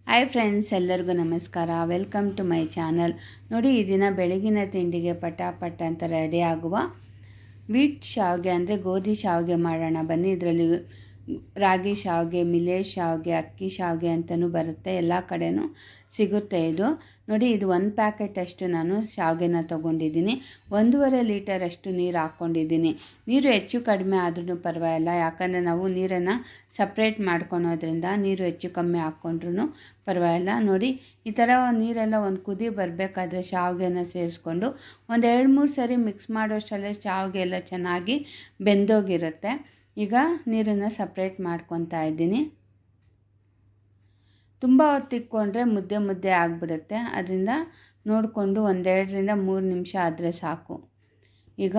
Hi friends, ಎಲ್ಲರಿಗೂ ನಮಸ್ಕಾರ. Welcome to my channel. ನೋಡಿ, ಈ ದಿನ ಬೆಳಗಿನ ತಿಂಡಿಗೆ ಪಟಾಪಟ್ ಅಂತ ರೆಡಿ ಆಗುವ ವೀಟ್ ಶಾವಿಗೆ ಅಂದರೆ ಗೋಧಿ ಶಾವಿಗೆ ಮಾಡೋಣ ಬನ್ನಿ. ಇದರಲ್ಲಿ ರಾಗಿ ಶಾವಿಗೆ, ಮಿಲೆಟ್ ಶಾವಿಗೆ, ಅಕ್ಕಿ ಶಾವಿಗೆ ಅಂತಲೂ ಬರುತ್ತೆ. ಎಲ್ಲ ಕಡೆನೂ ಸಿಗುತ್ತೆ ಇದು. ನೋಡಿ, ಇದು 1 ಪ್ಯಾಕೆಟ್ ಅಷ್ಟು ನಾನು ಶಾವಿಗೆನ ತೊಗೊಂಡಿದ್ದೀನಿ. 1.5 ಲೀಟರಷ್ಟು ನೀರು ಹಾಕ್ಕೊಂಡಿದ್ದೀನಿ. ನೀರು ಹೆಚ್ಚು ಕಡಿಮೆ ಆದ್ರೂ ಪರವಾಗಿಲ್ಲ, ಯಾಕಂದರೆ ನಾವು ನೀರನ್ನು ಸಪ್ರೇಟ್ ಮಾಡ್ಕೊಳೋದ್ರಿಂದ ನೀರು ಹೆಚ್ಚು ಕಮ್ಮಿ ಹಾಕ್ಕೊಂಡ್ರೂ ಪರವಾಗಿಲ್ಲ. ನೋಡಿ, ಈ ಥರ ನೀರೆಲ್ಲ ಒಂದು ಕುದಿ ಬರಬೇಕಾದ್ರೆ ಶಾವಿಗೆನ ಸೇರಿಸ್ಕೊಂಡು ಒಂದು 2-3 ಸರಿ ಮಿಕ್ಸ್ ಮಾಡೋಷ್ಟರಲ್ಲೇ ಶಾವಿಗೆ ಎಲ್ಲ ಚೆನ್ನಾಗಿ ಬೆಂದೋಗಿರುತ್ತೆ. ಈಗ ನೀರನ್ನು ಸಪ್ರೇಟ್ ಮಾಡ್ಕೊತಾ ಇದ್ದೀನಿ. ತುಂಬ ಹೊತ್ತಿಕ್ಕೊಂಡ್ರೆ ಮುದ್ದೆ ಮುದ್ದೆ ಆಗಿಬಿಡುತ್ತೆ. ಅದರಿಂದ ನೋಡಿಕೊಂಡು 1-2-3 ನಿಮಿಷ ಆದರೆ ಸಾಕು. ಈಗ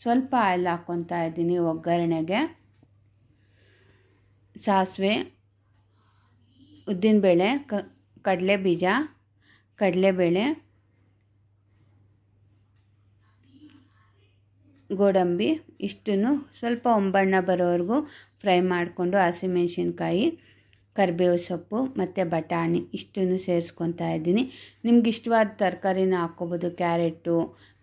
ಸ್ವಲ್ಪ ಆಯಿಲ್ ಹಾಕ್ಕೊತಾ ಇದ್ದೀನಿ. ಒಗ್ಗರಣೆಗೆ ಸಾಸಿವೆ, ಉದ್ದಿನಬೇಳೆ, ಕಡಲೆಬೀಜ, ಕಡಲೆಬೇಳೆ, ಗೋಡಂಬಿ ಇಷ್ಟನ್ನು ಸ್ವಲ್ಪ ಒಂಬಣ್ಣ ಬರೋವರೆಗೂ ಫ್ರೈ ಮಾಡಿಕೊಂಡು ಹಸಿಮೆಣ್ಸಿನ್ಕಾಯಿ, ಕರಿಬೇವು ಸೊಪ್ಪು ಮತ್ತು ಬಟಾಣಿ ಇಷ್ಟನ್ನು ಸೇರಿಸ್ಕೊತಾ ಇದ್ದೀನಿ. ನಿಮ್ಗೆ ಇಷ್ಟವಾದ ತರಕಾರಿನ ಹಾಕ್ಕೋಬೋದು. ಕ್ಯಾರೆಟು,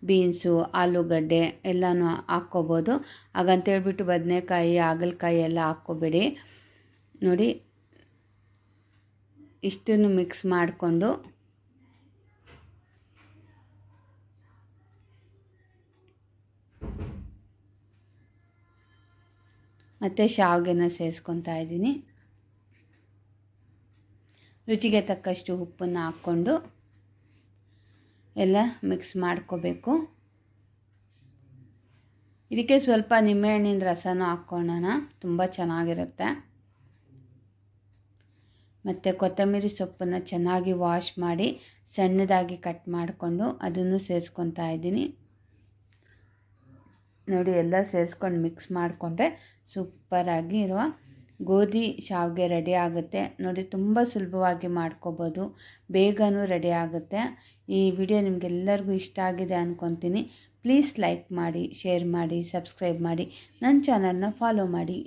ಬೀನ್ಸು, ಆಲೂಗಡ್ಡೆ ಎಲ್ಲನೂ ಹಾಕ್ಕೋಬೋದು. ಹಾಗಂತೇಳ್ಬಿಟ್ಟು ಬದನೆಕಾಯಿ, ಹಾಗಲಕಾಯಿ ಎಲ್ಲ ಹಾಕ್ಕೋಬೇಡಿ. ನೋಡಿ, ಇಷ್ಟನ್ನು ಮಿಕ್ಸ್ ಮಾಡಿಕೊಂಡು ಮತ್ತು ಶಾವಿಗೆನ ಸೇರಿಸ್ಕೊತಾ ಇದ್ದೀನಿ. ರುಚಿಗೆ ತಕ್ಕಷ್ಟು ಉಪ್ಪನ್ನು ಹಾಕ್ಕೊಂಡು ಎಲ್ಲ ಮಿಕ್ಸ್ ಮಾಡ್ಕೋಬೇಕು. ಇದಕ್ಕೆ ಸ್ವಲ್ಪ ನಿಂಬೆಹಣ್ಣಿನ ರಸನೂ ಹಾಕ್ಕೊಳ್ಳೋಣ, ತುಂಬ ಚೆನ್ನಾಗಿರುತ್ತೆ. ಮತ್ತು ಕೊತ್ತಂಬರಿ ಸೊಪ್ಪನ್ನು ಚೆನ್ನಾಗಿ ವಾಶ್ ಮಾಡಿ ಸಣ್ಣದಾಗಿ ಕಟ್ ಮಾಡಿಕೊಂಡು ಅದನ್ನು ಸೇರಿಸ್ಕೊತಾ ಇದ್ದೀನಿ. ನೋಡಿ, ಎಲ್ಲ ಸೇರಿಸ್ಕೊಂಡು ಮಿಕ್ಸ್ ಮಾಡಿಕೊಂಡ್ರೆ ಸೂಪರಾಗಿ ಇರುವ ಗೋಧಿ ಶಾವಿಗೆ ರೆಡಿ ಆಗುತ್ತೆ. ನೋಡಿ, ತುಂಬ ಸುಲಭವಾಗಿ ಮಾಡ್ಕೋಬೋದು, ಬೇಗನೂ ರೆಡಿ ಆಗುತ್ತೆ. ಈ ವಿಡಿಯೋ ನಿಮಗೆಲ್ಲರಿಗೂ ಇಷ್ಟ ಆಗಿದೆ ಅಂದ್ಕೊತೀನಿ. ಪ್ಲೀಸ್ ಲೈಕ್ ಮಾಡಿ, ಶೇರ್ ಮಾಡಿ, ಸಬ್ಸ್ಕ್ರೈಬ್ ಮಾಡಿ, ನನ್ನ ಚಾನಲ್ನ ಫಾಲೋ ಮಾಡಿ.